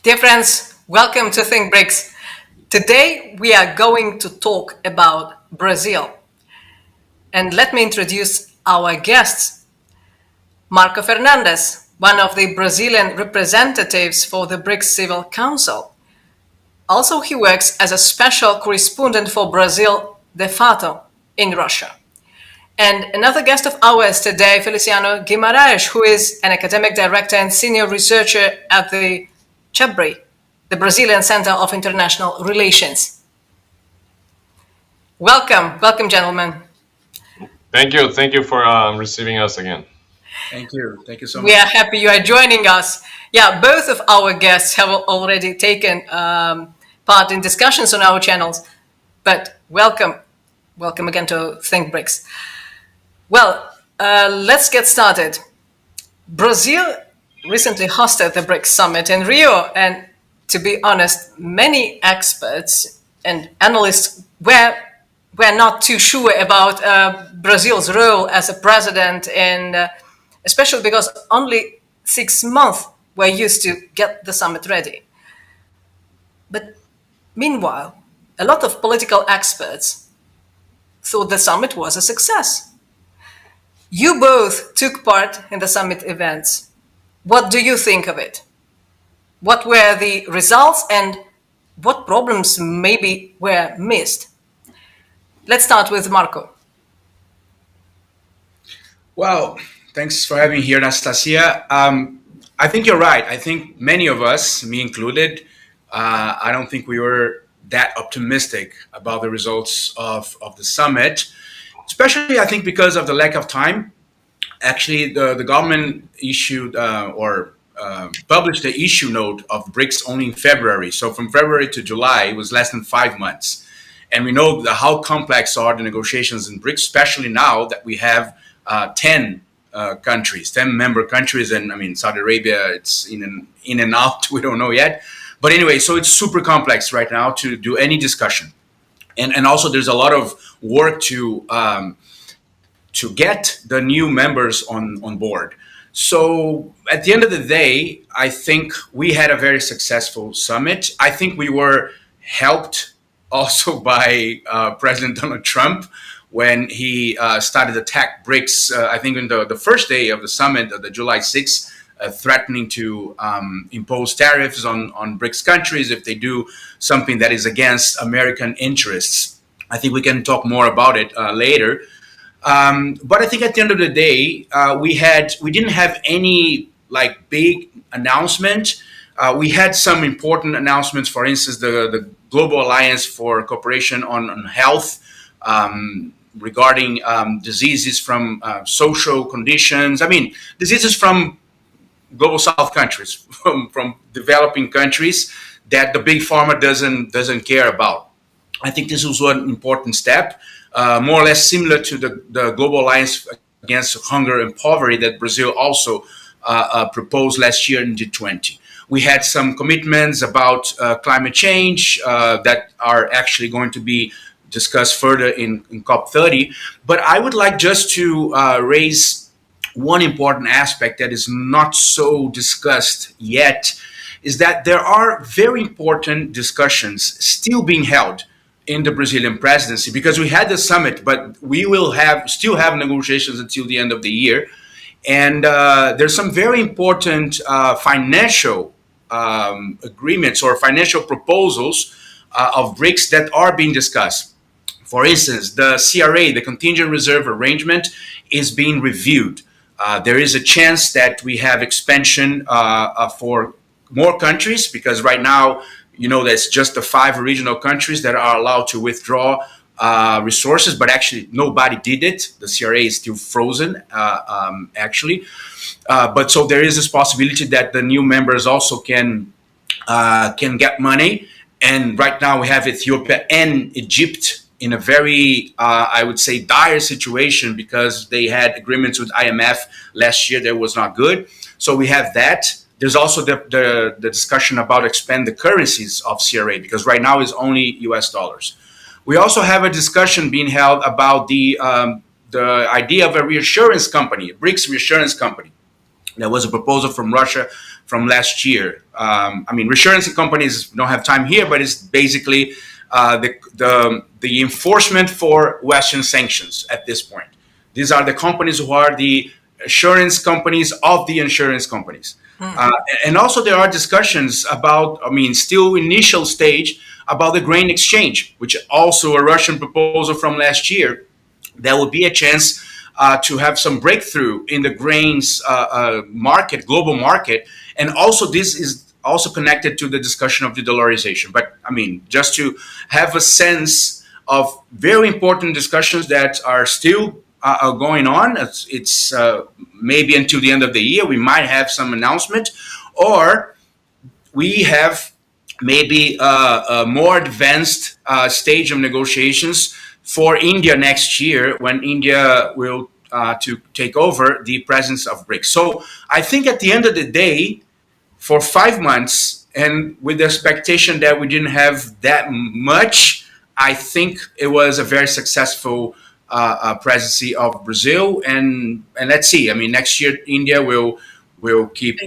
Dear friends, welcome to Think BRICS. Today we are going to talk about Brazil. And let me introduce our guests. Marco Fernándes, one of the Brazilian representatives for the BRICS Civil Council. Also, he works as a special correspondent for Brazil de facto in Russia. And another guest of ours today, Feliciano Guimarães, who is an academic director and senior researcher at the CEBRI, the Brazilian Center of International Relations. Welcome, gentlemen. Thank you for receiving us again. Thank you so much. We are happy you are joining us. Yeah, both of our guests have already taken part in discussions on our channels, but welcome again to Think BRICS. Well, let's get started. Brazil recently hosted the BRICS Summit in Rio, and to be honest, many experts and analysts were not too sure about Brazil's role as a president, and especially because only 6 months were used to get the summit ready. But meanwhile, a lot of political experts thought the summit was a success. You both took part in the summit events. What do you think of it? What were the results and what problems maybe were missed? Let's start with Marco. Well, thanks for having me here, Anastasia. I think you're right. I think many of us, me included, I don't think we were that optimistic about the results of the summit, especially I think because of the lack of time. Actually, the government issued published the issue note of BRICS only in February. So from February to July, it was less than 5 months. And we know how complex are the negotiations in BRICS, especially now that we have 10 countries, 10 member countries. And I mean, Saudi Arabia, it's in and out, we don't know yet. But anyway, so it's super complex right now to do any discussion. And also there's a lot of work to get the new members on board. So at the end of the day, I think we had a very successful summit. I think we were helped also by President Donald Trump when he started to attack BRICS, I think in the first day of the summit, the July 6th, threatening to impose tariffs on BRICS countries if they do something that is against American interests. I think we can talk more about it later. But I think at the end of the day, we didn't have any like big announcement. We had some important announcements. For instance, the Global Alliance for Cooperation on Health regarding diseases from social conditions. I mean, diseases from global South countries, from developing countries that the big pharma doesn't care about. I think this was one important step. More or less similar to the Global Alliance Against Hunger and Poverty that Brazil also proposed last year in G20. We had some commitments about climate change that are actually going to be discussed further in COP30. But I would like just to raise one important aspect that is not so discussed yet, is that there are very important discussions still being held in the Brazilian presidency, because we had the summit, but we will still have negotiations until the end of the year. And there's some very important financial agreements or financial proposals of BRICS that are being discussed. For instance, the CRA, the contingent reserve arrangement, is being reviewed. There is a chance that we have expansion for more countries, because right now, you know, there's just the 5 regional countries that are allowed to withdraw resources, but actually nobody did it. The CRA is still frozen, actually. But so there is this possibility that the new members also can get money. And right now we have Ethiopia and Egypt in a very, I would say, dire situation, because they had agreements with IMF last year that was not good. So we have that. There's also the discussion about expand the currencies of CRA, because right now it's only US dollars. We also have a discussion being held about the idea of a reassurance company, a BRICS reassurance company. There was a proposal from Russia from last year. I mean, reassurance companies don't have time here, but it's basically the enforcement for Western sanctions at this point. These are the companies who are the assurance companies of the insurance companies. And also there are discussions about, I mean, still initial stage, about the grain exchange, which also a Russian proposal from last year. There would be a chance to have some breakthrough in the grains market, global market. And also this is also connected to the discussion of the dollarization. But I mean, just to have a sense of very important discussions that are still going on. It's maybe until the end of the year, we might have some announcement, or we have maybe a more advanced stage of negotiations for India next year, when India will to take over the presence of BRICS. So I think at the end of the day, for 5 months, and with the expectation that we didn't have that much, I think it was a very successful presidency of Brazil, and let's see. I mean, next year India will keep.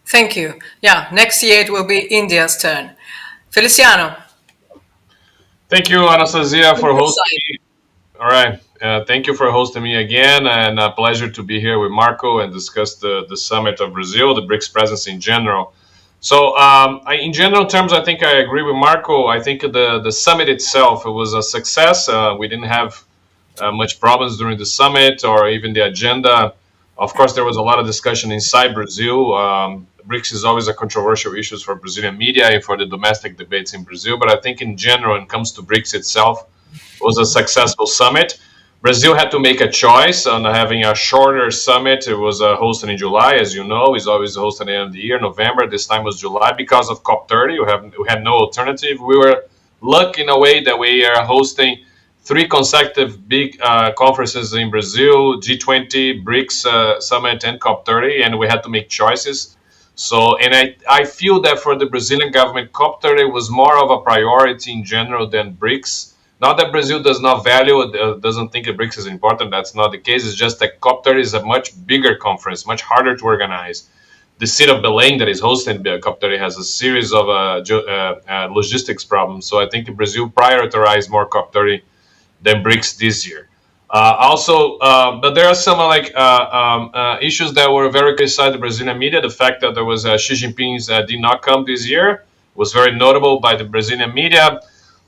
Thank you. Yeah, next year it will be India's turn. Feliciano. Thank you, Anastasia, for hosting me. All right. Thank you for hosting me again, and a pleasure to be here with Marco and discuss the summit of Brazil, the BRICS presence in general. So, in general terms, I think I agree with Marco. I think the summit itself, it was a success. We didn't have much problems during the summit or even the agenda. Of course, there was a lot of discussion inside Brazil. BRICS is always a controversial issue for Brazilian media and for the domestic debates in Brazil. But I think in general, when it comes to BRICS itself, it was a successful summit. Brazil had to make a choice on having a shorter summit. It was hosted in July, as you know. It's always hosted at the end of the year, November. This time was July because of COP30. We had no alternative. We were lucky in a way that we are hosting 3 consecutive big conferences in Brazil, G20, BRICS Summit, and COP30, and we had to make choices. So, and I feel that for the Brazilian government, COP30 was more of a priority in general than BRICS. Not that Brazil does not value, doesn't think that BRICS is important. That's not the case. It's just that COP30 is a much bigger conference, much harder to organize. The city of Belém that is hosting COP30 has a series of logistics problems. So I think Brazil prioritized more COP30 than BRICS this year. But there are some issues that were very criticized the Brazilian media. The fact that there was Xi Jinping did not come this year was very notable by the Brazilian media.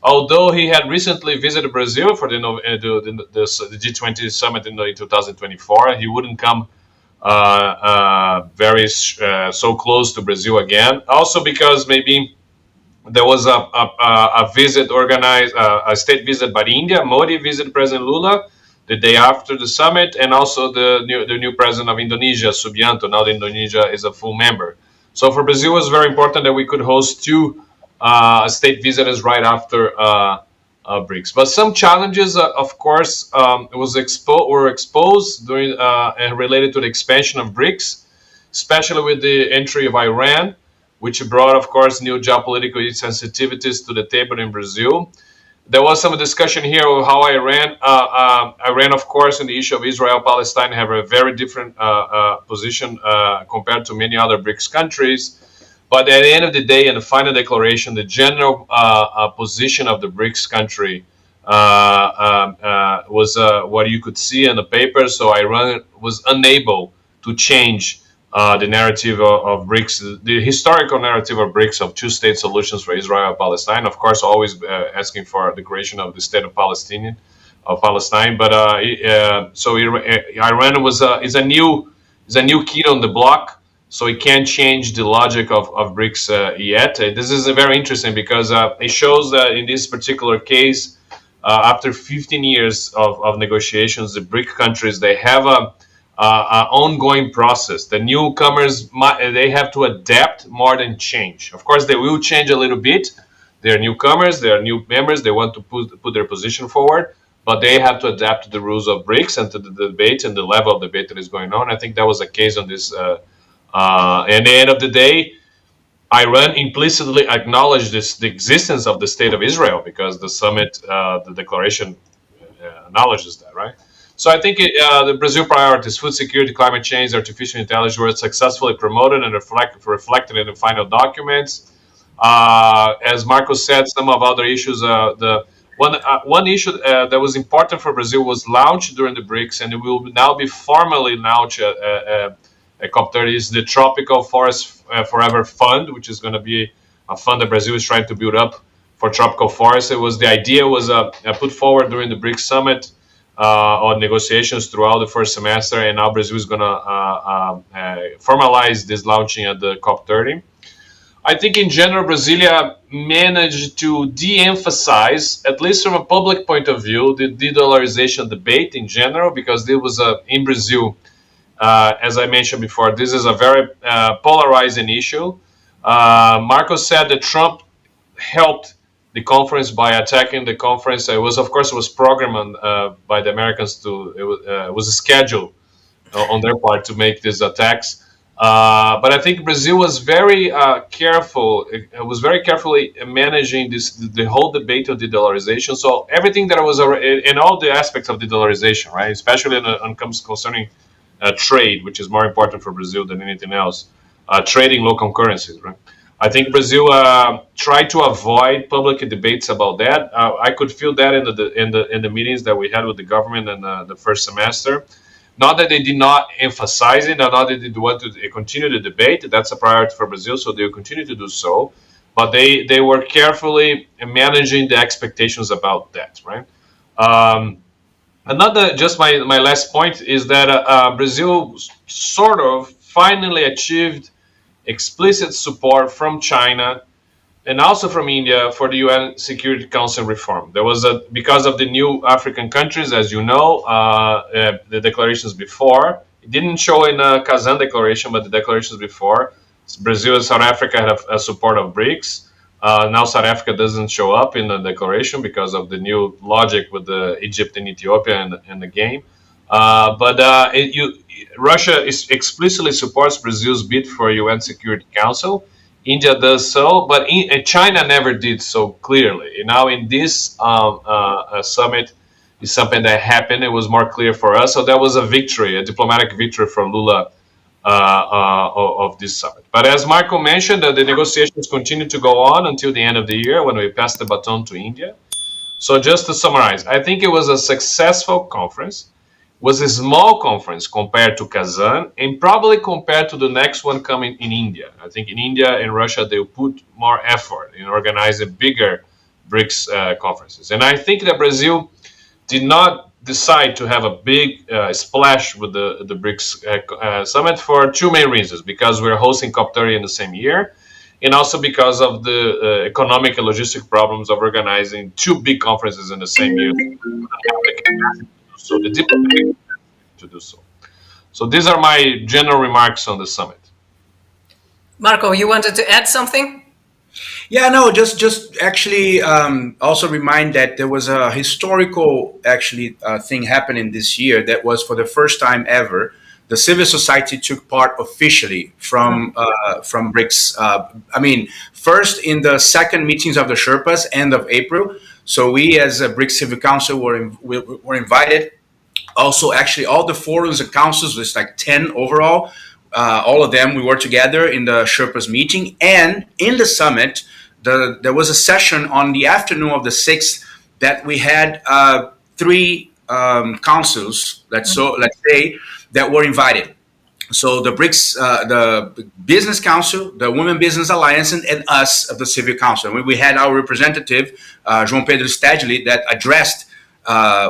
Although he had recently visited Brazil for the G20 summit in 2024, he wouldn't come so close to Brazil again. Also because maybe there was a visit organized, a state visit by India. Modi visited President Lula the day after the summit, and also the new president of Indonesia, Subianto. Now Indonesia is a full member. So for Brazil, it was very important that we could host 2 state visitors right after BRICS. But some challenges, of course, were exposed during related to the expansion of BRICS, especially with the entry of Iran, which brought, of course, new geopolitical sensitivities to the table in Brazil. There was some discussion here of how Iran, of course, in the issue of Israel-Palestine, have a very different position compared to many other BRICS countries. But at the end of the day, in the final declaration, the general position of the BRICS country was what you could see in the paper. So Iran was unable to change the narrative of BRICS, the historical narrative of BRICS of 2-state solutions for Israel and Palestine. Of course, always asking for the creation of the state of Palestine. But so Iran is a new kid on the block. So it can't change the logic of BRICS yet. This is very interesting because it shows that in this particular case, after 15 years of negotiations, the BRIC countries, they have a ongoing process. The newcomers, they have to adapt more than change. Of course, they will change a little bit. They're newcomers, they're new members, they want to put their position forward, but they have to adapt to the rules of BRICS and to the debate and the level of debate that is going on. I think that was the case on this. At the end of the day, Iran implicitly acknowledged the existence of the state of Israel because the summit, the declaration acknowledges that, right? So I think the Brazil priorities, food security, climate change, artificial intelligence, were successfully promoted and reflected in the final documents. As Marco said, some of other issues, the one issue that was important for Brazil was launched during the BRICS, and it will now be formally launched at COP30, is the Tropical Forest Forever Fund, which is going to be a fund that Brazil is trying to build up for tropical forests. The idea was put forward during the BRICS Summit on negotiations throughout the first semester, and now Brazil is going to formalize this launching at the COP30. I think in general, Brasilia managed to de-emphasize, at least from a public point of view, the de-dollarization debate in general, because there was in Brazil, as I mentioned before, this is a very polarizing issue. Marco said that Trump helped the conference by attacking the conference. It was, of course, it was programmed by the Americans it was a schedule on their part to make these attacks. But I think Brazil was very careful. It was very carefully managing the whole debate of the dollarization. So everything that was in all the aspects of the dollarization, right? Especially when comes concerning trade, which is more important for Brazil than anything else. Trading local currencies, right? I think Brazil tried to avoid public debates about that. I could feel that in the meetings that we had with the government in the first semester. Not that they did not emphasize it, not that they did want to continue the debate. That's a priority for Brazil, so they will continue to do so. But they were carefully managing the expectations about that, right? Just my last point is that Brazil sort of finally achieved explicit support from China and also from India for the UN Security Council reform. There was because of the new African countries, as you know, the declarations before. It didn't show in the Kazan declaration, but the declarations before. Brazil and South Africa had a support of BRICS. Now South Africa doesn't show up in the declaration because of the new logic with the Egypt and Ethiopia in the game. Russia explicitly supports Brazil's bid for UN Security Council. India does so, but China never did so clearly. Now in this summit is something that happened. It was more clear for us. So that was a victory, a diplomatic victory for Lula of this summit. But as Marco mentioned, the negotiations continue to go on until the end of the year when we pass the baton to India. So just to summarize, I think it was a successful conference. Was a small conference compared to Kazan and probably compared to the next one coming in India. I think in India and Russia, they'll put more effort in organizing bigger BRICS conferences. And I think that Brazil did not decide to have a big splash with the BRICS summit for two main reasons. Because we're hosting COP30 in the same year, and also because of the economic and logistic problems of organizing two big conferences in the same year. So the diplomatic to do so. So these are my general remarks on the summit. Marco, you wanted to add something? Yeah, no, just actually also remind that there was a historical thing happening this year that was for the first time ever. The civil society took part officially from BRICS. First in the second meetings of the Sherpas, end of April. So we, as a BRICS Civil Council, were invited. Also, actually, all the forums and councils, there's like 10 overall. All of them, we were together in the Sherpas meeting. And in the summit, there was a session on the afternoon of the 6th that we had three councils, let's say, that were invited. So the BRICS, the Business Council, the Women Business Alliance, and us of the Civil Council. We had our representative, João Pedro Stedley, that addressed,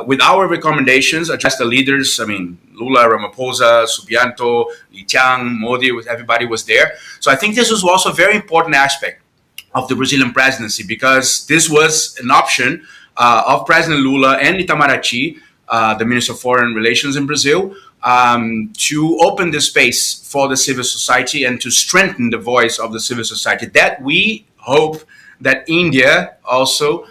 with our recommendations, addressed the leaders. Lula, Ramaphosa, Subianto, Li Qiang, Modi, everybody was there. So I think this was also a very important aspect of the Brazilian presidency, because this was an option of President Lula and Itamaraty, the Minister of Foreign Relations in Brazil, to open the space for the civil society and to strengthen the voice of the civil society. That we hope that India also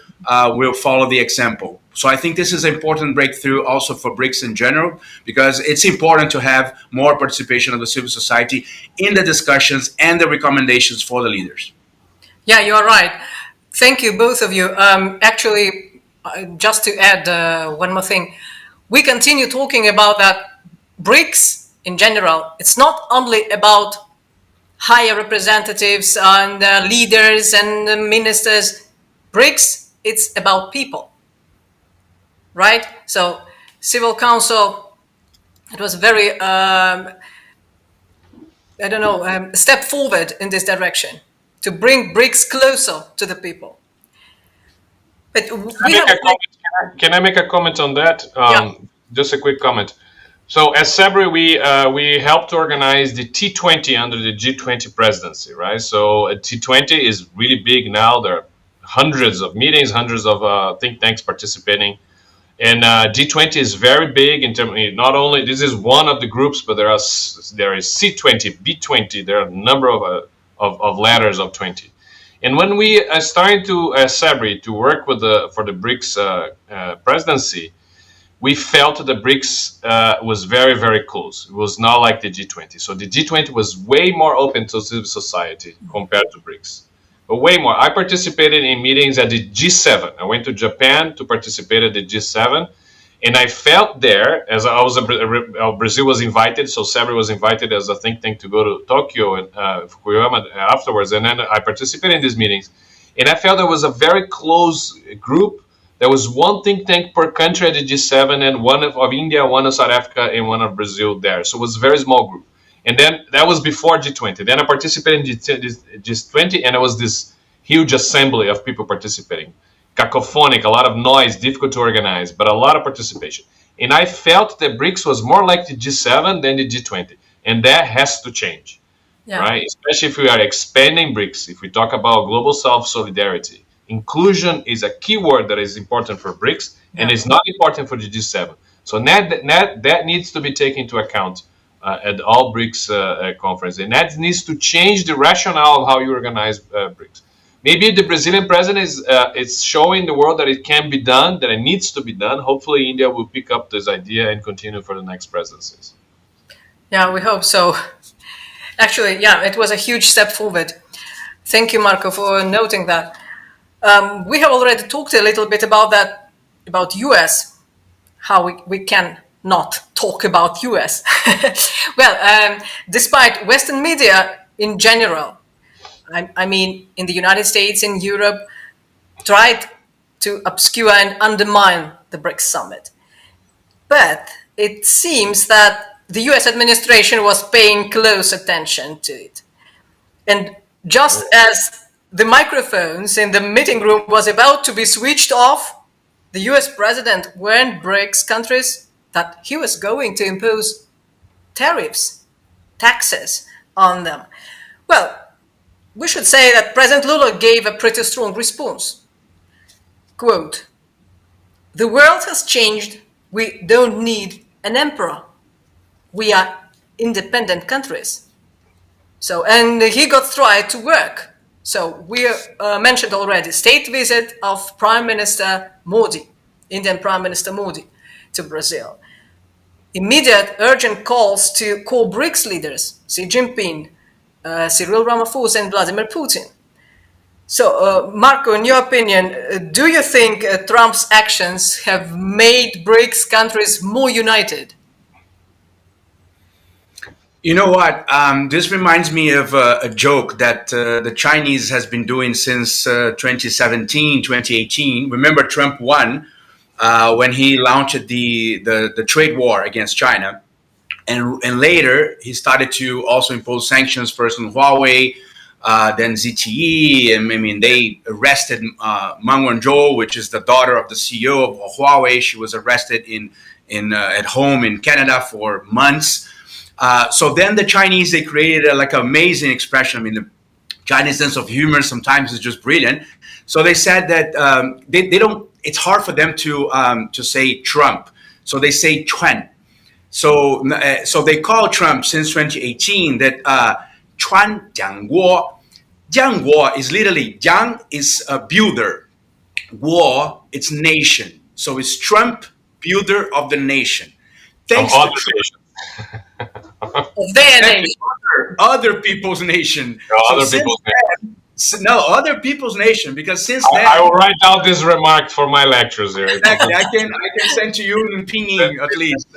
will follow the example. So I think this is an important breakthrough also for BRICS in general, because it's important to have more participation of the civil society in the discussions and the recommendations for the leaders. Yeah, you're right. Thank you, both of you. Actually, just to add one more thing, we continue talking about that BRICS in general, it's not only about higher representatives and leaders and ministers. BRICS, it's about people, right? So Civil Council, it was very, step forward in this direction to bring BRICS closer to the people. But can I make a comment on that? Yeah. Just a quick comment. So as CEBRI, we helped organize the T20 under the G20 presidency, right? So T20 is really big now. There are hundreds of meetings, hundreds of think tanks participating. And G20 is very big in terms of not only, this is one of the groups, but there is C20, B20, there are a number of letters of 20. And when we started to CEBRI to work with for the BRICS presidency, we felt the BRICS was very, very close. It was not like the G20. So the G20 was way more open to civil society compared to BRICS. But way more. I participated in meetings at the G7. I went to Japan to participate at the G7. And I felt there, as I was Brazil was invited, so CEBRI was invited as a think tank to go to Tokyo and Fukuyama afterwards. And then I participated in these meetings. And I felt there was a very close group. There was one think tank per country at the G7, and one of India, one of South Africa, and one of Brazil there. So it was a very small group. And then that was before G20. Then I participated in G20, and it was this huge assembly of people participating. Cacophonic, a lot of noise, difficult to organize, but a lot of participation. And I felt that BRICS was more like the G7 than the G20. And that has to change, right? Especially if we are expanding BRICS, if we talk about global self-solidarity. Inclusion is a key word that is important for BRICS, and it's not important for the G7. So that needs to be taken into account at all BRICS conference. And that needs to change the rationale of how you organize BRICS. Maybe the Brazilian president is showing the world that it can be done, that it needs to be done. Hopefully, India will pick up this idea and continue for the next presidencies. Yeah, we hope so. Actually, yeah, it was a huge step forward. Thank you, Marco, for noting that. We have already talked a little bit about that, about US, how we can not talk about US. Well, despite Western media in general, I mean, in the United States, in Europe, tried to obscure and undermine the BRICS Summit. But it seems that the US administration was paying close attention to it. And just as the microphones in the meeting room was about to be switched off, the US president warned BRICS countries that he was going to impose tariffs, taxes on them. Well, we should say that President Lula gave a pretty strong response. Quote, "The world has changed. We don't need an emperor. We are independent countries." So, and he got right to work. So we mentioned already state visit of Prime Minister Modi, Indian Prime Minister Modi, to Brazil. Immediate urgent calls to core BRICS leaders, Xi Jinping, Cyril Ramaphosa and Vladimir Putin. So, Marco, in your opinion, do you think Trump's actions have made BRICS countries more united? You know what? This reminds me of a joke that the Chinese has been doing since 2017, 2018. Remember, Trump won when he launched the trade war against China. And later, he started to also impose sanctions first on Huawei, then ZTE. And I mean, they arrested Meng Wanzhou, which is the daughter of the CEO of Huawei. She was arrested at home in Canada for months. So then the Chinese, they created like an amazing expression. I mean, the Chinese sense of humor sometimes is just brilliant. So they said that they don't. It's hard for them to say Trump. So they say Chuan. So they call Trump since 2018 that Chuan Jiangguo. Jiangguo is literally, Jiang is a builder. Guo, it's nation. So it's Trump, builder of the nation. Thanks to Trump. Of their nation. Other people's nation. Other people's nation. No, other people's nation, because since then, I will write down this remark for my lectures here. exactly, I can send to you in pinyin at least.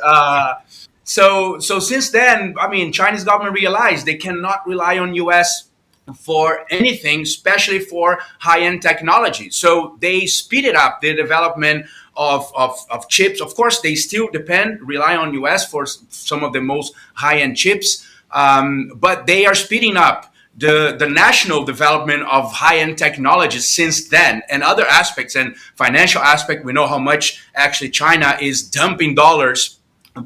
So since then, I mean, Chinese government realized they cannot rely on U.S. for anything, especially for high-end technology. So they speeded up the development of chips. Of course, they still rely on US for some of the most high-end chips, but they are speeding up the national development of high-end technologies since then, and other aspects and financial aspect. We know how much actually China is dumping dollars,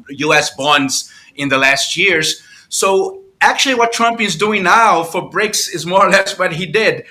US bonds in the last years. So actually what Trump is doing now for BRICS is more or less what he did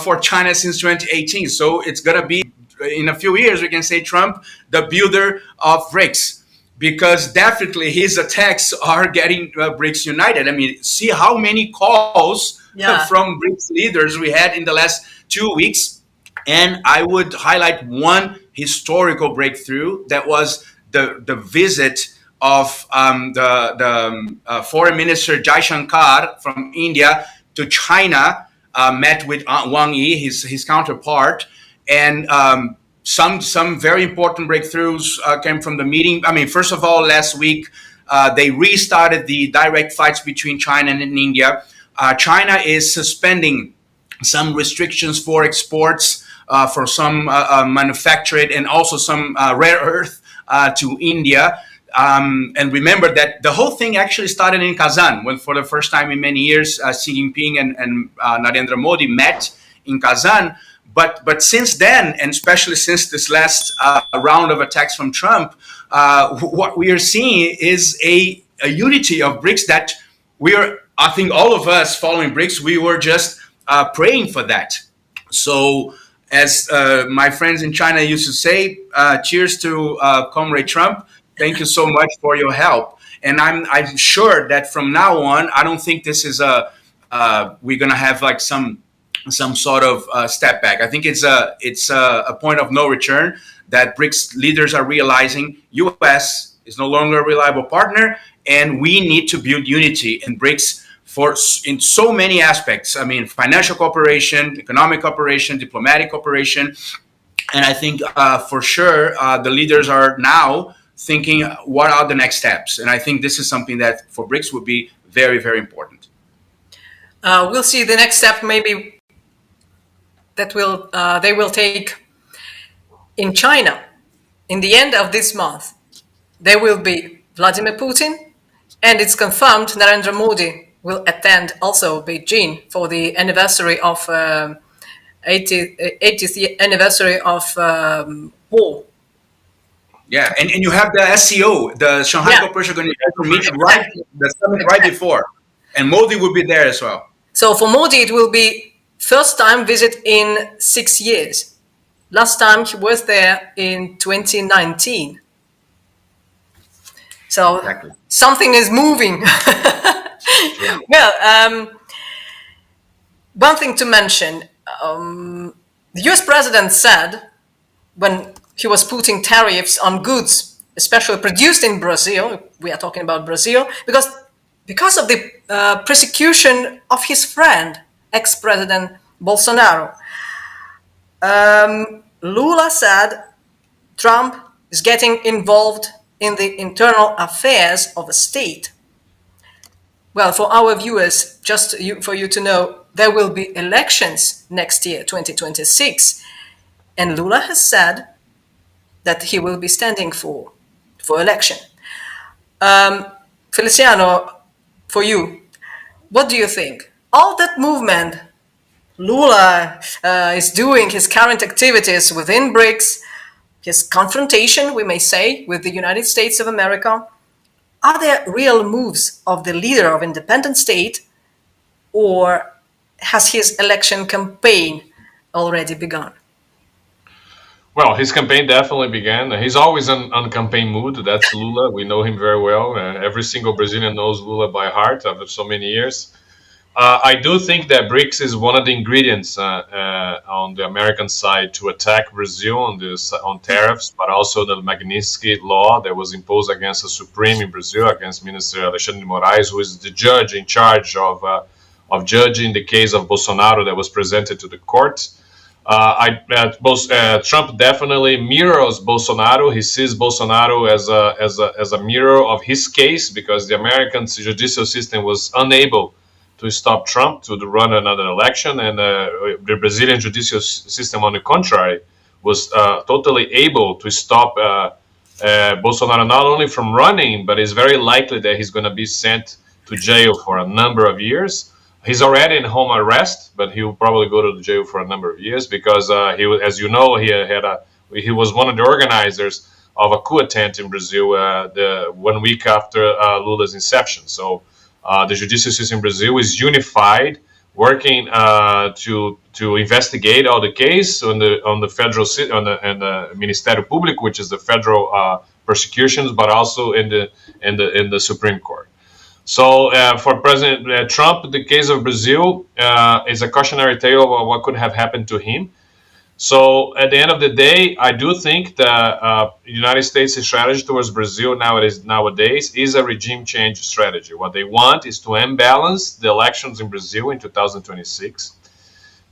for China since 2018. So it's going to be, in a few years, we can say Trump, the builder of BRICS, because definitely his attacks are getting BRICS united. I mean, see how many calls from BRICS leaders we had in the last 2 weeks. And I would highlight one historical breakthrough that was the visit of the Foreign Minister Jai Shankar from India to China, met with Wang Yi, his counterpart, and some very important breakthroughs came from the meeting. I mean, first of all, last week they restarted the direct flights between China and India. China is suspending some restrictions for exports for some manufactured and also some rare earth to India. And remember that the whole thing actually started in Kazan, when for the first time in many years, Xi Jinping and Narendra Modi met in Kazan. But since then, and especially since this last round of attacks from Trump, what we are seeing is a unity of BRICS that I think all of us following BRICS, we were just praying for that. So as my friends in China used to say, cheers to Comrade Trump. Thank you so much for your help. And I'm sure that from now on, I don't think this is we're going to have like some sort of step back. I think it's a point of no return that BRICS leaders are realizing U.S. is no longer a reliable partner, and we need to build unity in BRICS in so many aspects. I mean, financial cooperation, economic cooperation, diplomatic cooperation. And I think for sure the leaders are now thinking what are the next steps. And I think this is something that for BRICS would be very, very important. We'll see the next step maybe that they will take in China. In the end of this month, there will be Vladimir Putin, and it's confirmed Narendra Modi will attend also Beijing for the anniversary of 80th anniversary of war. Yeah, and you have the SCO, the Shanghai Cooperation Organization meeting the summit right before, and Modi will be there as well. So for Modi, it will be first time visit in 6 years. Last time he was there in 2019. So exactly. Something is moving. Yeah. Well, one thing to mention, the US president said when he was putting tariffs on goods, especially produced in Brazil, we are talking about Brazil, because of the persecution of his friend, ex-president Bolsonaro. Lula said Trump is getting involved in the internal affairs of a state. Well, for our viewers, for you to know, there will be elections next year, 2026. And Lula has said that he will be standing for election. Feliciano, for you, what do you think? All that movement Lula is doing, his current activities within BRICS, his confrontation, we may say, with the United States of America, are there real moves of the leader of independent state, or has his election campaign already begun? Well, his campaign definitely began. He's always on campaign mood. That's Lula. We know him very well. Every single Brazilian knows Lula by heart after so many years. I do think that BRICS is one of the ingredients on the American side to attack Brazil on tariffs, but also the Magnitsky law that was imposed against the Supreme in Brazil, against Minister Alexandre de Moraes, who is the judge in charge of judging the case of Bolsonaro that was presented to the court. Trump definitely mirrors Bolsonaro. He sees Bolsonaro as a mirror of his case, because the American judicial system was unable to stop Trump to run another election, and the Brazilian judicial system, on the contrary, was totally able to stop Bolsonaro not only from running, but it's very likely that he's going to be sent to jail for a number of years. He's already in home arrest, but he will probably go to the jail for a number of years, because as you know, he was one of the organizers of a coup attempt in Brazil the 1 week after Lula's inception. So the judicial system in Brazil is unified, working to investigate all the case on the federal and the Ministério Público, which is the federal prosecutions, but also in the Supreme Court. So for President Trump, the case of Brazil is a cautionary tale of what could have happened to him. So at the end of the day, I do think that the United States' strategy towards Brazil nowadays is a regime change strategy. What they want is to imbalance the elections in Brazil in 2026,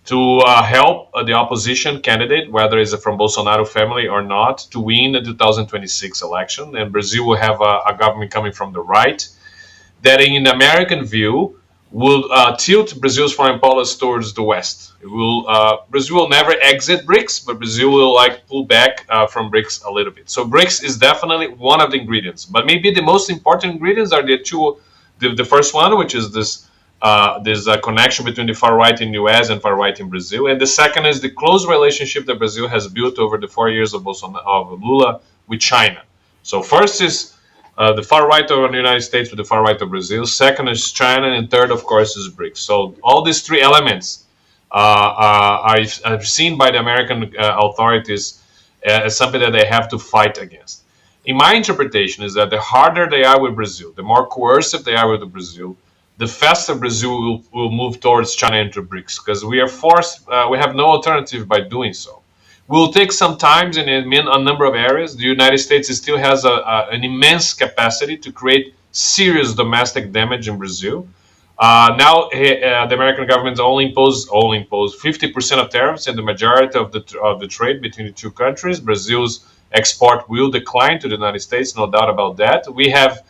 to help the opposition candidate, whether it's from Bolsonaro family or not, to win the 2026 election. And Brazil will have a government coming from the right that, in the American view, will tilt Brazil's foreign policy towards the West. Brazil will never exit BRICS, but Brazil will pull back from BRICS a little bit. So BRICS is definitely one of the ingredients, but maybe the most important ingredients are the two. The first one, which is this connection between the far right in the US and far right in Brazil, and the second is the close relationship that Brazil has built over the 4 years of Lula with China. So first is the far right of the United States with the far right of Brazil. Second is China, and third, of course, is BRICS. So all these three elements are seen by the American authorities as something that they have to fight against. In my interpretation, is that the harder they are with Brazil, the more coercive they are with Brazil, the faster Brazil will move towards China into BRICS, because we are forced. We have no alternative by doing so. Will take some time in a number of areas. The United States still has an immense capacity to create serious domestic damage in Brazil. Now, the American government only imposed 50% of tariffs in the majority of the trade between the two countries. Brazil's export will decline to the United States, no doubt about that. We have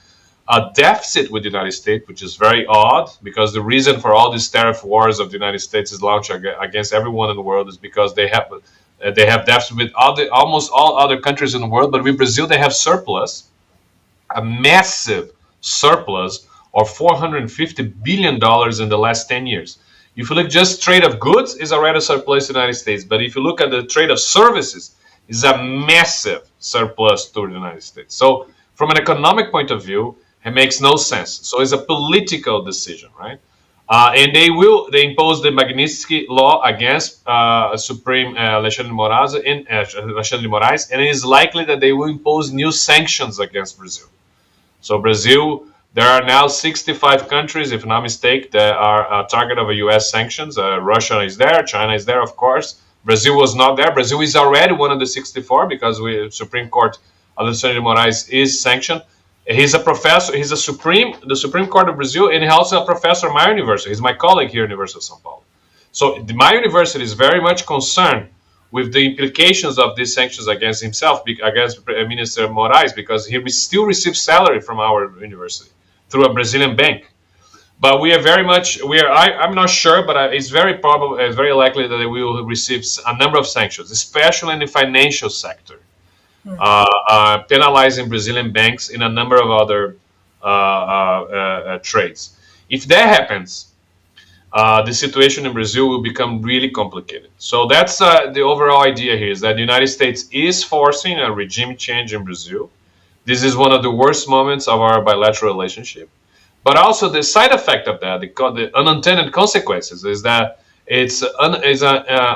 a deficit with the United States, which is very odd, because the reason for all these tariff wars of the United States is launched against everyone in the world is because they have deficit with almost all other countries in the world, but with Brazil they have surplus, a massive surplus of $450 billion in the last 10 years. If you look just trade of goods, is already a surplus in the United States, but if you look at the trade of services, is a massive surplus to the United States. So from an economic point of view, it makes no sense. So it's a political decision, right? And they impose the Magnitsky law against Supreme Alexandre de Moraes, and it is likely that they will impose new sanctions against Brazil. So Brazil, there are now 65 countries, if I'm not mistaken, that are a target of a U.S. sanctions. Russia is there, China is there, of course. Brazil was not there. Brazil is already one of the 64 because Supreme Court Alexandre de Moraes is sanctioned. He's a professor. He's the Supreme Court of Brazil, and he's also a professor at my university. He's my colleague here at University of São Paulo. So my university is very much concerned with the implications of these sanctions against himself, against Minister Moraes, because he still receives salary from our university through a Brazilian bank. But I'm not sure, but it's very probable, it's very likely that they will receive a number of sanctions, especially in the financial sector. Penalizing Brazilian banks in a number of other trades. If that happens, the situation in Brazil will become really complicated. So that's the overall idea here, is that the United States is forcing a regime change in Brazil. This is one of the worst moments of our bilateral relationship. But also the side effect of that, the unintended consequences, is that it's an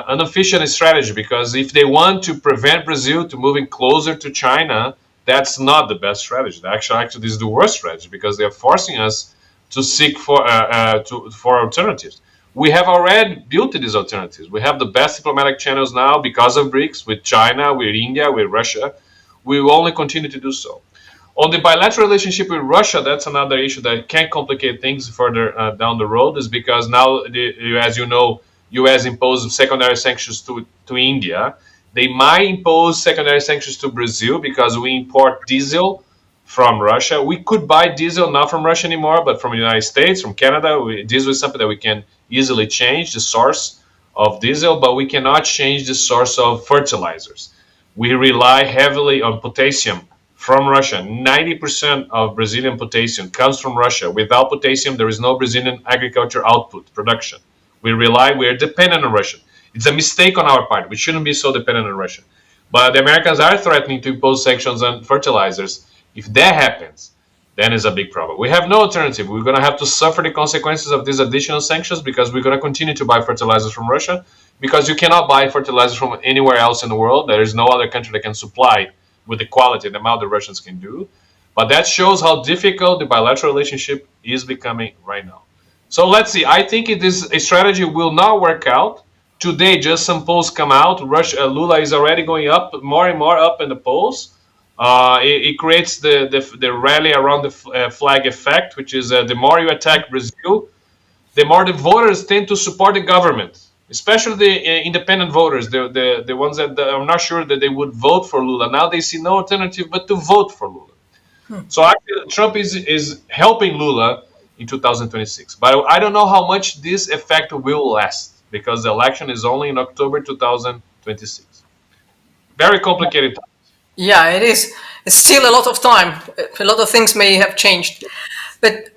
inefficient strategy, because if they want to prevent Brazil to moving closer to China, that's not the best strategy. Actually, this is the worst strategy, because they are forcing us to seek for alternatives. We have already built these alternatives. We have the best diplomatic channels now because of BRICS, with China, with India, with Russia. We will only continue to do so. On the bilateral relationship with Russia, that's another issue that can complicate things further down the road, is because now, as you know, U.S. imposed secondary sanctions to India. They might impose secondary sanctions to Brazil because we import diesel from Russia. We could buy diesel not from Russia anymore, but from the United States, from Canada. Diesel is something that we can easily change the source of diesel, but we cannot change the source of fertilizers. We rely heavily on potassium from Russia. 90% of Brazilian potassium comes from Russia. Without potassium, there is no Brazilian agriculture output, production. We are dependent on Russia. It's a mistake on our part. We shouldn't be so dependent on Russia. But the Americans are threatening to impose sanctions on fertilizers. If that happens, then it's a big problem. We have no alternative. We're going to have to suffer the consequences of these additional sanctions because we're going to continue to buy fertilizers from Russia, because you cannot buy fertilizers from anywhere else in the world. There is no other country that can supply with the quality and the amount the Russians can do. But that shows how difficult the bilateral relationship is becoming right now. So let's see. I think a strategy will not work out. Today, just some polls come out. Lula is already going up more and more up in the polls. It creates the rally around the flag effect, which is the more you attack Brazil, the more the voters tend to support the government, especially the independent voters, the ones that I'm not sure that they would vote for Lula. Now they see no alternative but to vote for Lula. So actually, Trump is helping Lula in 2026. But I don't know how much this effect will last, because the election is only in October 2026. Very complicated time. Yeah, it is. It's still a lot of time. A lot of things may have changed. But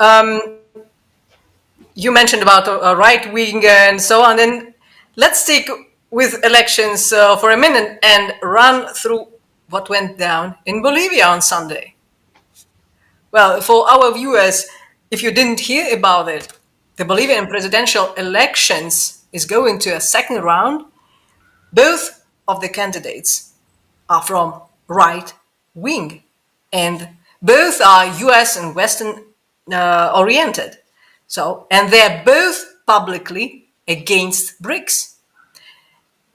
you mentioned about a right wing and so on. And let's stick with elections for a minute and run through what went down in Bolivia on Sunday. Well, for our viewers, if you didn't hear about it, the Bolivian presidential elections is going to a second round. Both of the candidates are from right wing, and both are US and Western oriented. So, and they're both publicly against BRICS.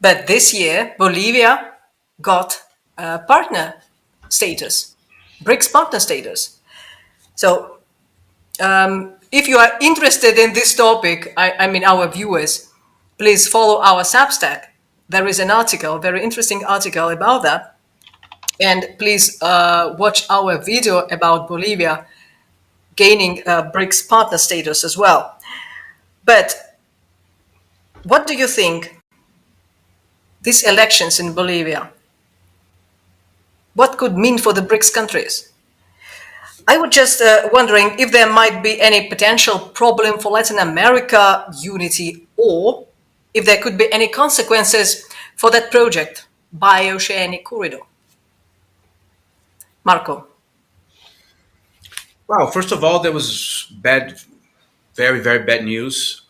But this year, Bolivia got partner status, BRICS partner status. So, if you are interested in this topic, I mean our viewers, please follow our Substack. There is an article, a very interesting article about that. And please watch our video about Bolivia gaining BRICS partner status as well. But what do you think? These elections in Bolivia, what could mean for the BRICS countries? I was just wondering if there might be any potential problem for Latin America unity, or if there could be any consequences for that project, bi-oceanic corridor. Marco. Well, first of all, there was very, very bad news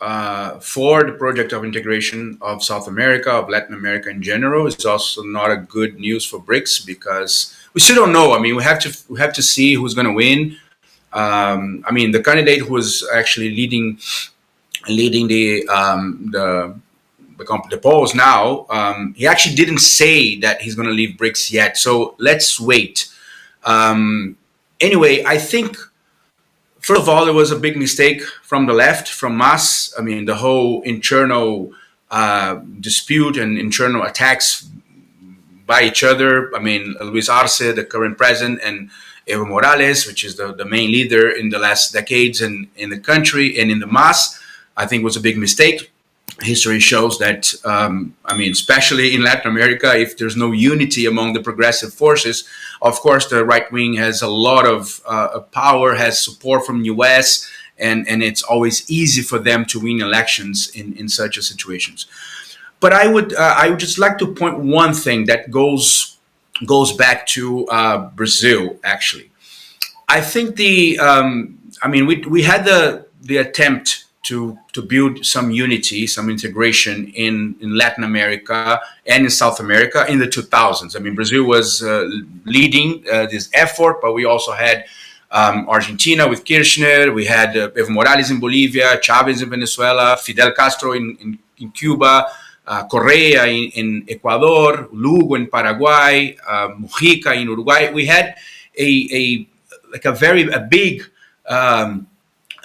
for the project of integration of South America, of Latin America in general. It's also not a good news for BRICS because we still don't know. I mean, we have to see who's going to win. I mean, the candidate who was actually leading the polls now, he actually didn't say that he's going to leave BRICS yet. So let's wait. Anyway, I think, first of all, there was a big mistake from the left, from us. I mean, the whole internal dispute and internal attacks by each other. I mean, Luis Arce, the current president, and Evo Morales, which is the main leader in the last decades in the country and in the MAS, I think was a big mistake. History shows that, I mean, especially in Latin America, if there's no unity among the progressive forces, of course, the right wing has a lot of power, has support from the US, and it's always easy for them to win elections in such situations. But I would just like to point one thing that goes back to Brazil, actually. I think I mean, we had the attempt to build some unity, some integration in Latin America and in South America in the 2000s. I mean, Brazil was leading this effort, but we also had Argentina with Kirchner, we had Evo Morales in Bolivia, Chavez in Venezuela, Fidel Castro in Cuba, Correa in Ecuador, Lugo in Paraguay, Mujica in Uruguay. We had a like a big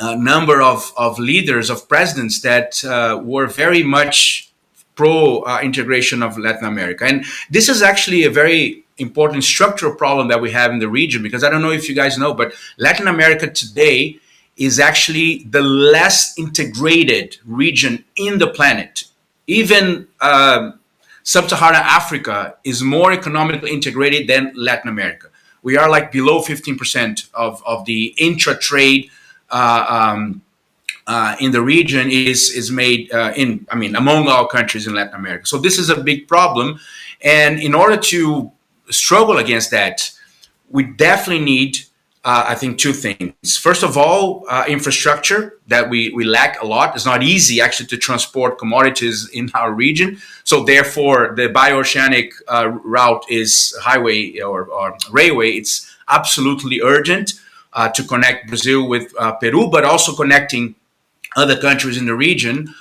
number of leaders, of presidents that were very much pro integration of Latin America. And this is actually a very important structural problem that we have in the region, because I don't know if you guys know, but Latin America today is actually the less integrated region in the planet. Even Sub-Saharan Africa is more economically integrated than Latin America. We are like below 15% of the intra-trade in the region is made among all countries in Latin America. So this is a big problem. And in order to struggle against that, we definitely need, I think, two things. First of all, infrastructure that we lack a lot. It's not easy actually to transport commodities in our region. So therefore, the bi-oceanic route is highway or railway. It's absolutely urgent to connect Brazil with Peru, but also connecting other countries in the region.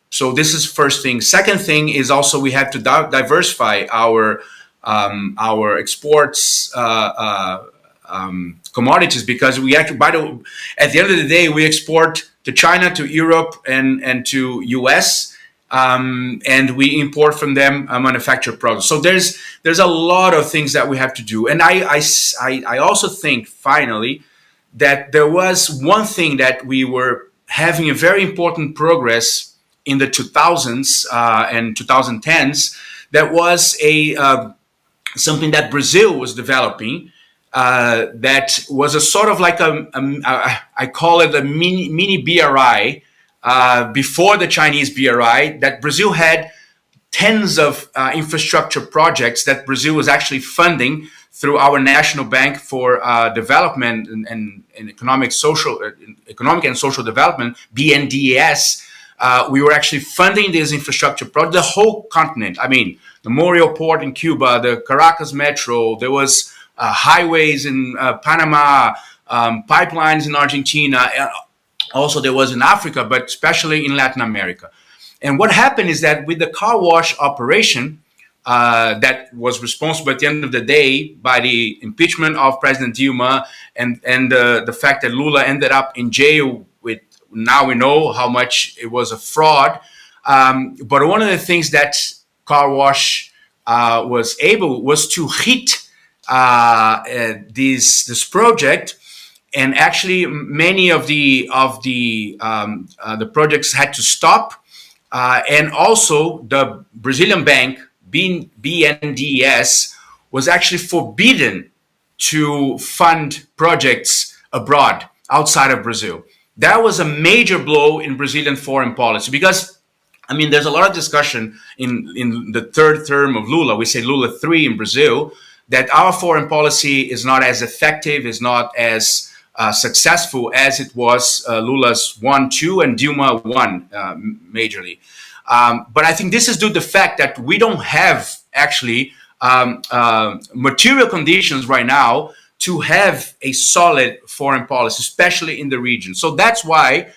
So this is first thing. Second thing is also we have to diversify our exports commodities, because we actually, at the end of the day, we export to China, to Europe, and to US, and we import from them manufactured products. So there's a lot of things that we have to do. And I also think finally that there was one thing that we were having a very important progress in the 2000s and 2010s. That was something that Brazil was developing. That was a sort of like I call it a mini BRI before the Chinese BRI, that Brazil had tens of infrastructure projects that Brazil was actually funding through our national bank for development and economic and social development, BNDES. We were actually funding these infrastructure projects, the whole continent. I mean, the Morio Port in Cuba, the Caracas Metro, there was highways in Panama, pipelines in Argentina. Also, there was in Africa, but especially in Latin America. And what happened is that with the car wash operation that was responsible at the end of the day by the impeachment of President Dilma and the fact that Lula ended up in jail with, now we know how much it was a fraud. But one of the things that car wash was to hit this project, and actually many of the projects had to stop, and also the Brazilian bank BNDES was actually forbidden to fund projects abroad outside of Brazil. That was a major blow in Brazilian foreign policy, because I mean, there's a lot of discussion in the third term of Lula. We say Lula 3 in Brazil, that our foreign policy is not as effective, is not as successful as it was Lula's 1, 2, and Dilma 1 majorly. But I think this is due to the fact that we don't have actually material conditions right now to have a solid foreign policy, especially in the region. So that's why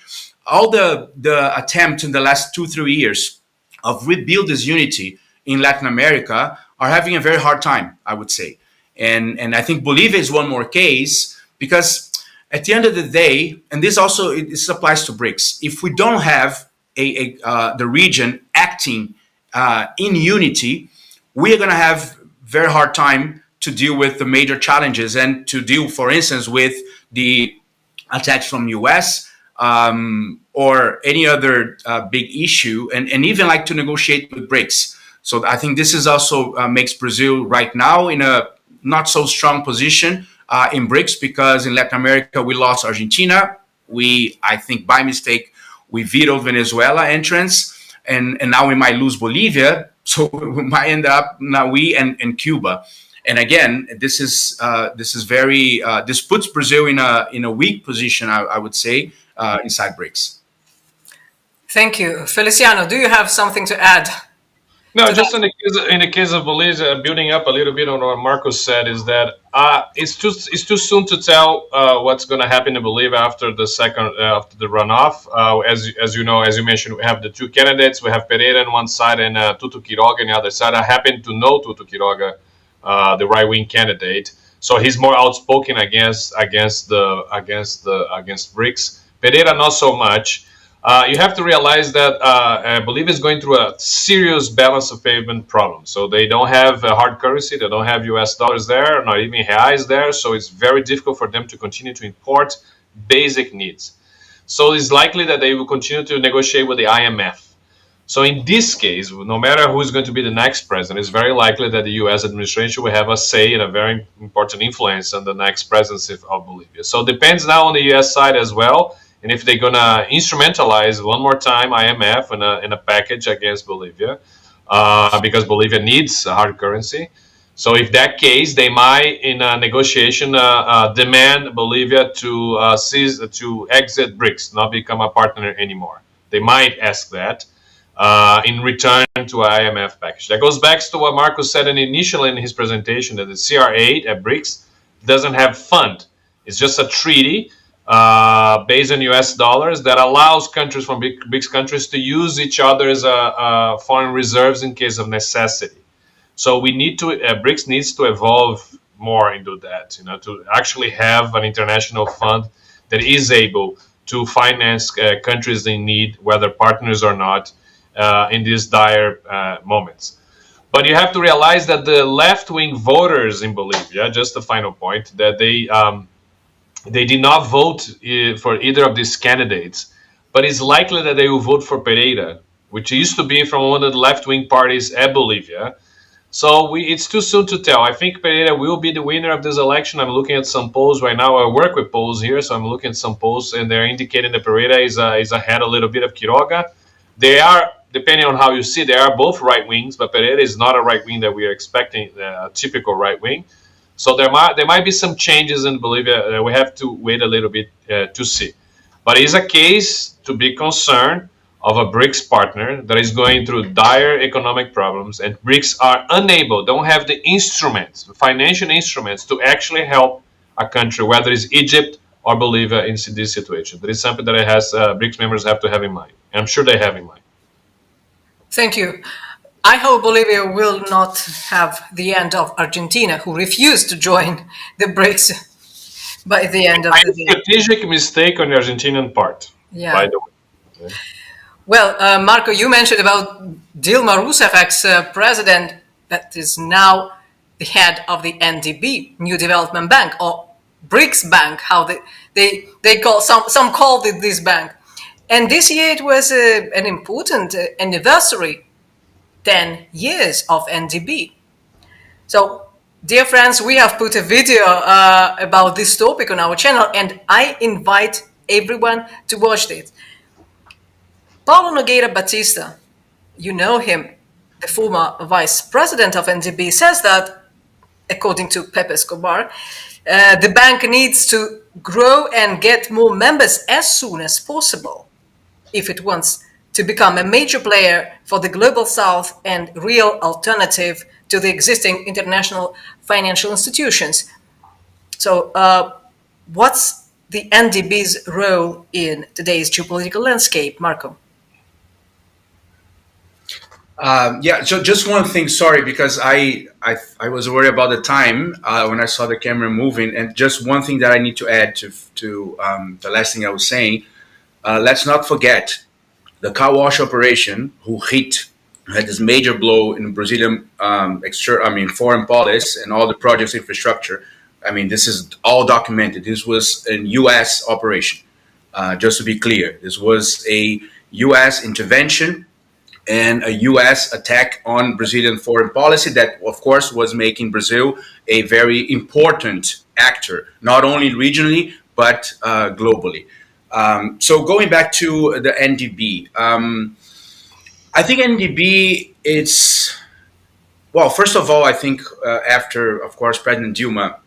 all the attempts in the last 2-3 years of rebuild this unity in Latin America are having a very hard time, I would say. And I think Bolivia is one more case, because at the end of the day, and this applies to BRICS, if we don't have the region acting in unity, we are going to have very hard time to deal with the major challenges and to deal, for instance, with the attacks from US or any other big issue, and even like to negotiate with BRICS. So I think this is also makes Brazil right now in a not so strong position in BRICS, because in Latin America we lost Argentina. I think by mistake, we vetoed Venezuela entrance, and now we might lose Bolivia. So we might end up now and Cuba. And again, this puts Brazil in a weak position, I would say, inside BRICS. Thank you. Feliciano, do you have something to add? No, just in the case of Bolivia, building up a little bit on what Marco said, is that it's too soon to tell what's going to happen in Bolivia after the runoff. As you know, as you mentioned, we have the two candidates. We have Pereira on one side and Tutu Quiroga on the other side. I happen to know Tutu Quiroga, the right-wing candidate. So he's more outspoken against BRICS. Pereira not so much. You have to realize that Bolivia is going through a serious balance of payment problem. So they don't have a hard currency. They don't have US dollars there, not even reais there. So it's very difficult for them to continue to import basic needs. So it's likely that they will continue to negotiate with the IMF. So in this case, no matter who is going to be the next president, it's very likely that the U.S. administration will have a say and a very important influence on the next presidency of Bolivia. So it depends now on the U.S. side as well, and if they're going to instrumentalize one more time IMF in a package against Bolivia, because Bolivia needs a hard currency. So if that case, they might, in a negotiation, demand Bolivia to exit BRICS, not become a partner anymore. They might ask that. In return to IMF package. That goes back to what Marco said initially in his presentation, that the CR8 at BRICS doesn't have fund. It's just a treaty based on US dollars that allows countries from BRICS countries to use each other's foreign reserves in case of necessity. So we need to, BRICS needs to evolve more into that, to actually have an international fund that is able to finance countries in need, whether partners or not, in these dire moments. But you have to realize that the left-wing voters in Bolivia, just the final point, that they did not vote for either of these candidates, but it's likely that they will vote for Pereira, which used to be from one of the left-wing parties at Bolivia. So it's too soon to tell. I think Pereira will be the winner of this election. I'm looking at some polls right now. I work with polls here, so I'm looking at some polls, and they're indicating that Pereira is ahead a little bit of Quiroga. They are, depending on how you see, they are both right wings, but Pereira is not a right wing that we are expecting, a typical right wing. So there might be some changes in Bolivia. We have to wait a little bit to see. But it's a case to be concerned of a BRICS partner that is going through dire economic problems, and BRICS are unable, don't have the instruments, financial instruments, to actually help a country, whether it's Egypt or Bolivia, in this situation. That is something that BRICS members have to have in mind. And I'm sure they have in mind. Thank you. I hope Bolivia will not have the end of Argentina, who refused to join the BRICS by the end of the day. Strategic mistake on the Argentinian part, by the way. Okay. Well, Marco, you mentioned about Dilma Rousseff, ex-president, that is now the head of the NDB, New Development Bank, or BRICS Bank, how they call, some call it this bank. And this year it was an important anniversary, 10 years of NDB. So, dear friends, we have put a video about this topic on our channel, and I invite everyone to watch it. Paulo Nogueira Batista, you know him, the former vice president of NDB, says that, according to Pepe Escobar, the bank needs to grow and get more members as soon as possible if it wants to become a major player for the global south and real alternative to the existing international financial institutions. So what's the NDB's role in today's geopolitical landscape, Marco? So just one thing, sorry, because I was worried about the time when I saw the camera moving, and just one thing that I need to add to the last thing I was saying. Let's not forget the car wash operation, who had this major blow in Brazilian foreign policy and all the projects infrastructure. I mean, this is all documented. This was a U.S. operation. Just to be clear, this was a U.S. intervention and a U.S. attack on Brazilian foreign policy that, of course, was making Brazil a very important actor, not only regionally, but globally. So going back to the NDB, I think NDB, first of all, I think after, of course, President Dilma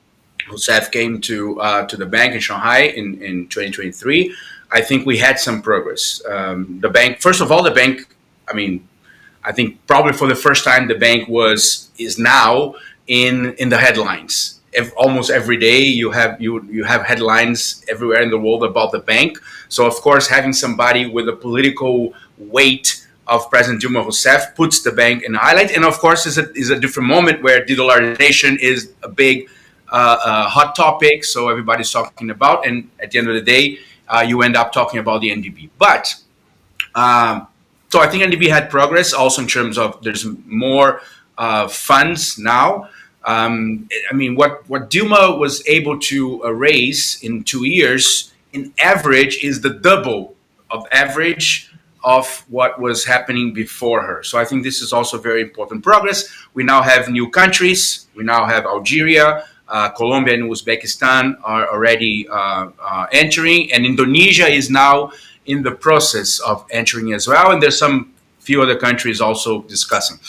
Rousseff came to the bank in Shanghai in 2023, I think we had some progress. The bank, first of all, I think probably for the first time, the bank is now in the headlines. Almost every day you have headlines everywhere in the world about the bank. So of course, having somebody with a political weight of President Dilma Rousseff puts the bank in the highlight. And of course, is a different moment where de-dollarization is a big hot topic, so everybody's talking about, and at the end of the day, you end up talking about the NDB. But so I think NDB had progress also in terms of there's more funds now. I mean, what Dilma was able to raise in 2 years, in average, is the double of average of what was happening before her. So I think this is also very important progress. We now have new countries. We now have Algeria, Colombia and Uzbekistan are already entering, and Indonesia is now in the process of entering as well. And there's some few other countries also discussing.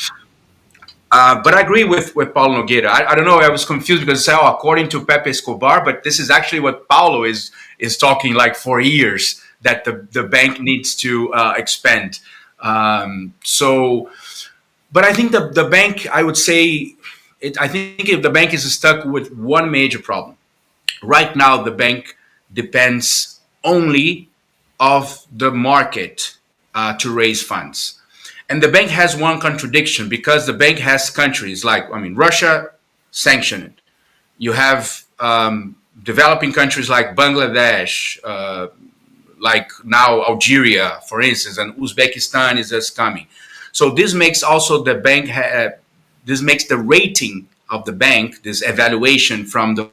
But I agree with Paulo Nogueira. I don't know. I was confused because according to Pepe Escobar, but this is actually what Paulo is talking like for years, that the bank needs to expand. But I think the bank, I would say, I think if the bank is stuck with one major problem. Right now, the bank depends only of the market to raise funds. And the bank has one contradiction because the bank has countries like, Russia sanctioned. You have developing countries like Bangladesh, like now Algeria, for instance, and Uzbekistan is just coming. So this makes also the bank, this makes the rating of the bank, this evaluation from the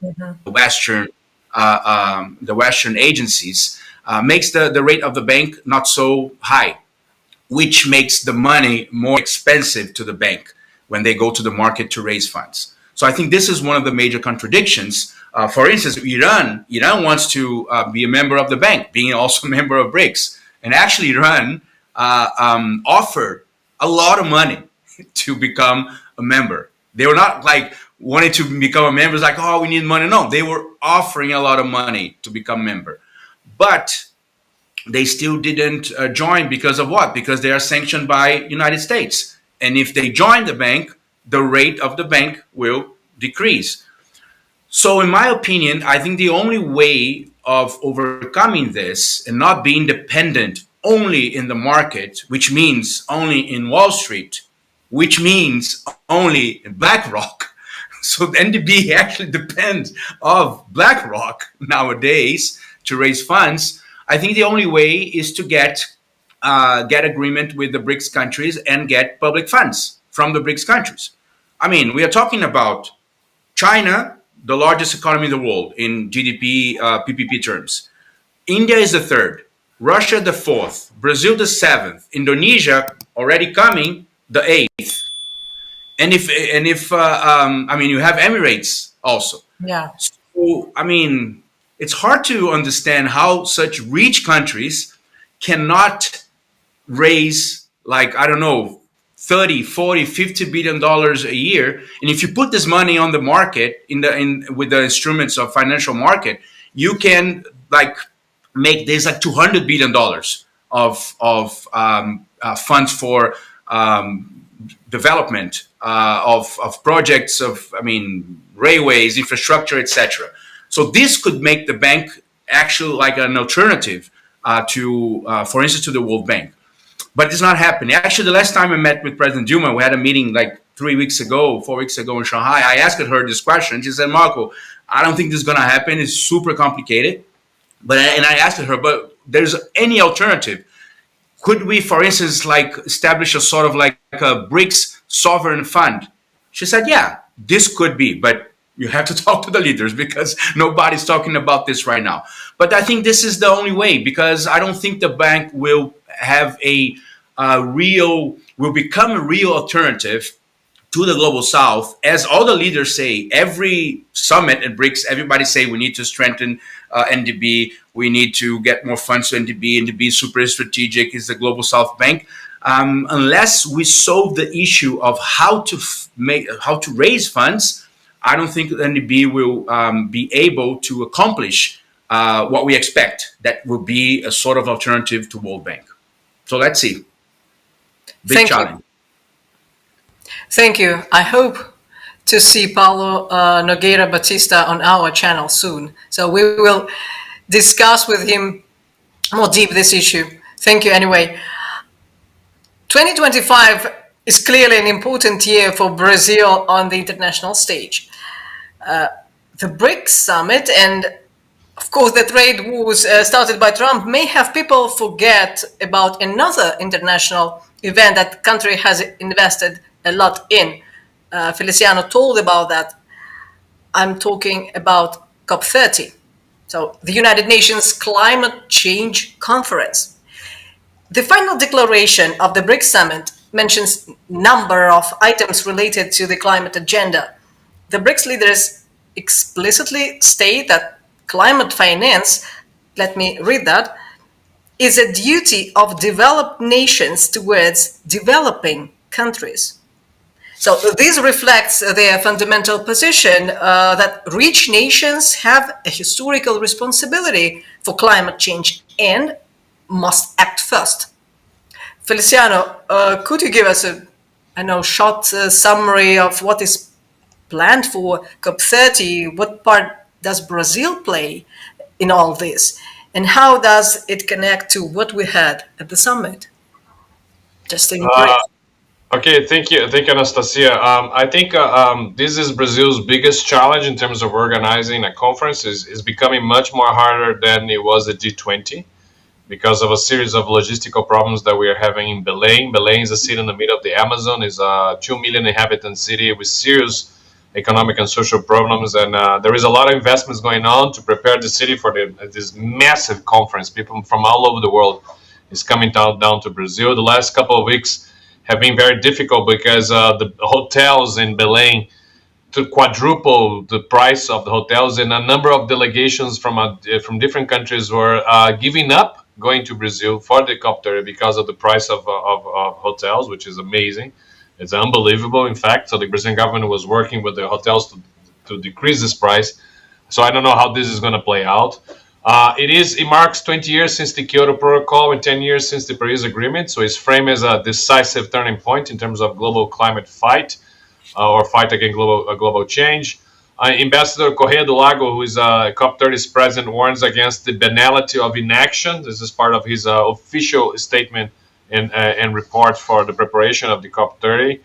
Western agencies, makes the rate of the bank not so high, which makes the money more expensive to the bank when they go to the market to raise funds. So I think this is one of the major contradictions. For instance, Iran wants to be a member of the bank, being also a member of BRICS. And actually Iran offered a lot of money to become a member. They were not like wanting to become a member, it's like, oh, we need money. No, they were offering a lot of money to become a member. But they still didn't join because of what? Because they are sanctioned by United States. And if they join the bank, the rate of the bank will decrease. So in my opinion, I think the only way of overcoming this and not being dependent only in the market, which means only in Wall Street, which means only in BlackRock. So the NDB actually depends on BlackRock nowadays to raise funds. I think the only way is to get agreement with the BRICS countries and get public funds from the BRICS countries. We are talking about China, the largest economy in the world in GDP, PPP terms. India is the third, Russia the fourth, Brazil the seventh, Indonesia already coming the eighth, and if you have Emirates also. Yeah. So it's hard to understand how such rich countries cannot raise, like, I don't know, 30, 40, 50 billion dollars a year. And if you put this money on the market with the instruments of financial market, you can like make this like 200 billion dollars of funds for development of projects of railways, infrastructure, etc. So this could make the bank actually like an alternative for instance, to the World Bank. But it's not happening. Actually, the last time I met with President Dilma, we had a meeting like 4 weeks ago in Shanghai. I asked her this question. She said, Marco, I don't think this is going to happen. It's super complicated. And I asked her, but there's any alternative? Could we, for instance, like establish a sort of like a BRICS sovereign fund? She said, yeah, this could be, but you have to talk to the leaders because nobody's talking about this right now. But I think this is the only way, because I don't think the bank will have will become a real alternative to the global south. As all the leaders say, every summit at BRICS, everybody say we need to strengthen NDB, we need to get more funds to NDB. NDB is super strategic, is the global south bank. Unless we solve the issue of how to raise funds, I don't think NDB will be able to accomplish what we expect. That will be a sort of alternative to World Bank. So let's see. Big challenge. Thank you. I hope to see Paulo Nogueira Batista on our channel soon. So we will discuss with him more deep this issue. Thank you anyway. 2025 is clearly an important year for Brazil on the international stage. The BRICS Summit and, of course, the trade wars started by Trump may have people forget about another international event that the country has invested a lot in. Feliciano told about that. I'm talking about COP30, so the United Nations Climate Change Conference. The final declaration of the BRICS Summit mentions a number of items related to the climate agenda. The BRICS leaders explicitly state that climate finance, let me read that, is a duty of developed nations towards developing countries. So this reflects their fundamental position that rich nations have a historical responsibility for climate change and must act first. Feliciano, could you give us a short summary of what is planned for COP30? What part does Brazil play in all this? And how does it connect to what we had at the summit? Just in brief. Okay, thank you, Anastasia. I think this is Brazil's biggest challenge in terms of organizing a conference. Is becoming much more harder than it was at G20 because of a series of logistical problems that we are having in Belém. Belém is a city in the middle of the Amazon. Is a 2 million inhabitant city with serious economic and social problems, and there is a lot of investments going on to prepare the city for this massive conference. People from all over the world is coming down to Brazil. The last couple of weeks have been very difficult because the hotels in Belém to quadruple the price of the hotels, and a number of delegations from different countries were giving up going to Brazil for the COP30 because of the price of hotels, which is amazing. It's unbelievable, in fact. So the Brazilian government was working with the hotels to decrease this price. So I don't know how this is going to play out. It marks 20 years since the Kyoto Protocol and 10 years since the Paris Agreement. So it's framed as a decisive turning point in terms of global climate fight or fight against global change. Ambassador Correa do Lago, who is COP30's president, warns against the banality of inaction. This is part of his official statement and report for the preparation of the COP30.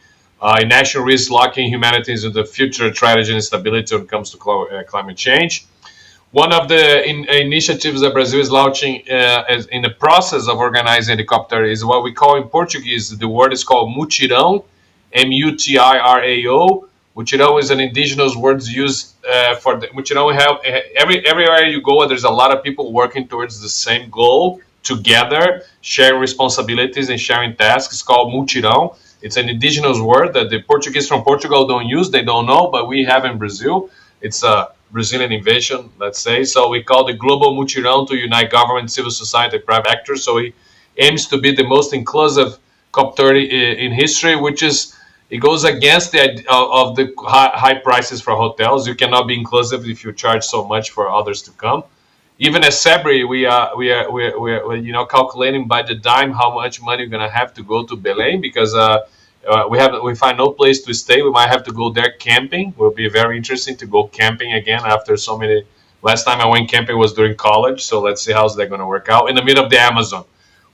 Inaction risks locking humanity into the future tragedy and instability when it comes to climate change. One of the initiatives that Brazil is launching in the process of organizing the COP30 is what we call in Portuguese, the word is called mutirão, M-U-T-I-R-A-O. Mutirão is an indigenous word used for the mutirão. We have everywhere you go, there's a lot of people working towards the same goal together, sharing responsibilities and sharing tasks. It's called mutirão. It's an indigenous word that the Portuguese from Portugal don't use, they don't know, but we have in Brazil. It's a Brazilian invention, let's say. So we call the global mutirão to unite government, civil society, private actors. So it aims to be the most inclusive COP30 in history, which is, it goes against the idea of the high prices for hotels. You cannot be inclusive if you charge so much for others to come. Even as CEBRI, we are calculating by the dime how much money we're gonna have to go to Belém because we find no place to stay. We might have to go there camping. Will be very interesting to go camping again after so many. Last time I went camping was during college, so let's see how's that gonna work out in the middle of the Amazon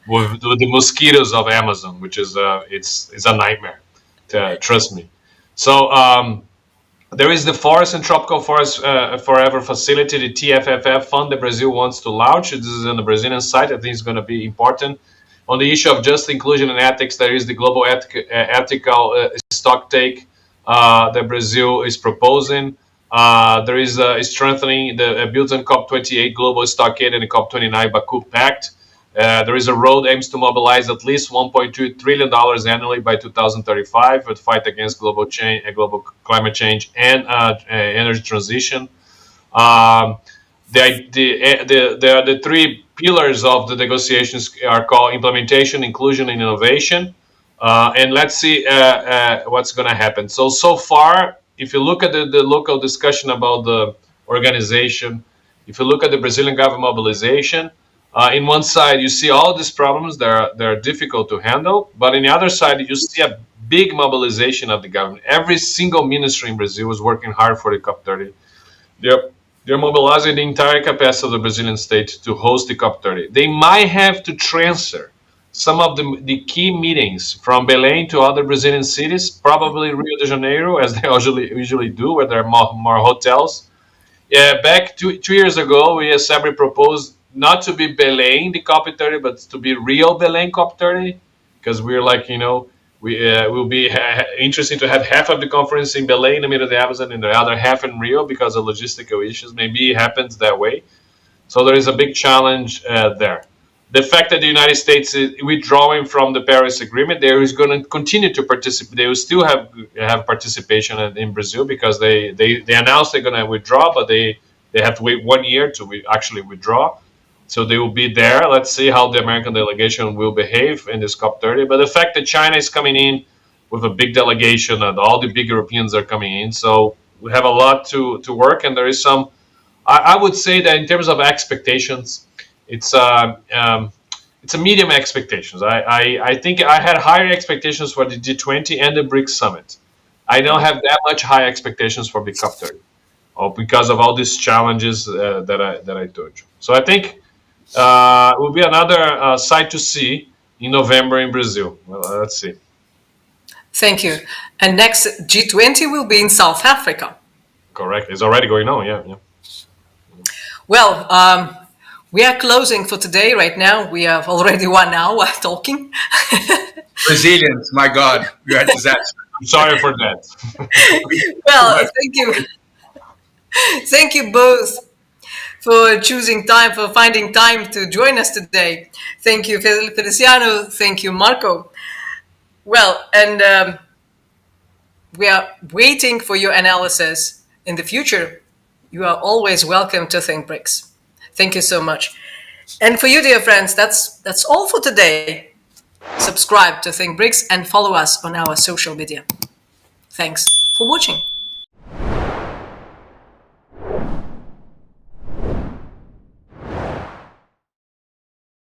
with the mosquitoes of Amazon, which is it's a nightmare. Trust me. So. There is the Forest and Tropical Forest Forever Facility, the TFFF fund that Brazil wants to launch. This is on the Brazilian side. I think it's going to be important. On the issue of just inclusion and ethics, there is the global ethical stock take that Brazil is proposing. There is strengthening the builds on COP28 global stockade and the COP29 Baku Pact. There is a road aims to mobilize at least $1.2 trillion annually by 2035 for the fight against global climate change and energy transition. The three pillars of the negotiations are called implementation, inclusion, and innovation. And let's see what's going to happen. So far, if you look at the local discussion about the organization, if you look at the Brazilian government mobilization, in one side, you see all these problems that are difficult to handle, but in the other side, you see a big mobilization of the government. Every single ministry in Brazil is working hard for the COP30. They're mobilizing the entire capacity of the Brazilian state to host the COP30. They might have to transfer some of the key meetings from Belém to other Brazilian cities, probably Rio de Janeiro, as they usually do, where there are more hotels. back 2 years ago, we as CEBRI proposed not to be Belém, the COP30, but to be Rio Belém COP30, because we're like, we will be interesting to have half of the conference in Belém, in the middle of the Amazon, and the other half in Rio because of logistical issues. Maybe it happens that way. So there is a big challenge there. The fact that the United States is withdrawing from the Paris Agreement, they is going to continue to participate. They will still have participation in Brazil because they announced they're going to withdraw, but they have to wait 1 year to actually withdraw. So they will be there. Let's see how the American delegation will behave in this COP30. But the fact that China is coming in with a big delegation and all the big Europeans are coming in, so we have a lot to work. And there is some, I would say that in terms of expectations, it's a medium expectations. I think I had higher expectations for the G20 and the BRICS Summit. I don't have that much high expectations for the COP30, because of all these challenges that I told you. So I think it will be another sight to see in November in Brazil. Well, let's see. Thank you. And next G20 will be in South Africa. Correct. It's already going on. Yeah. Well, we are closing for today right now. We have already 1 hour talking. Brazilians, my God, you're a disaster. I'm sorry for that. Well, thank you. Thank you both for choosing time, for finding time to join us today. Thank you, Feliciano. Thank you, Marco. Well, and we are waiting for your analysis in the future. You are always welcome to Think BRICS. Thank you so much. And for you, dear friends, that's all for today. Subscribe to Think BRICS and follow us on our social media. Thanks for watching.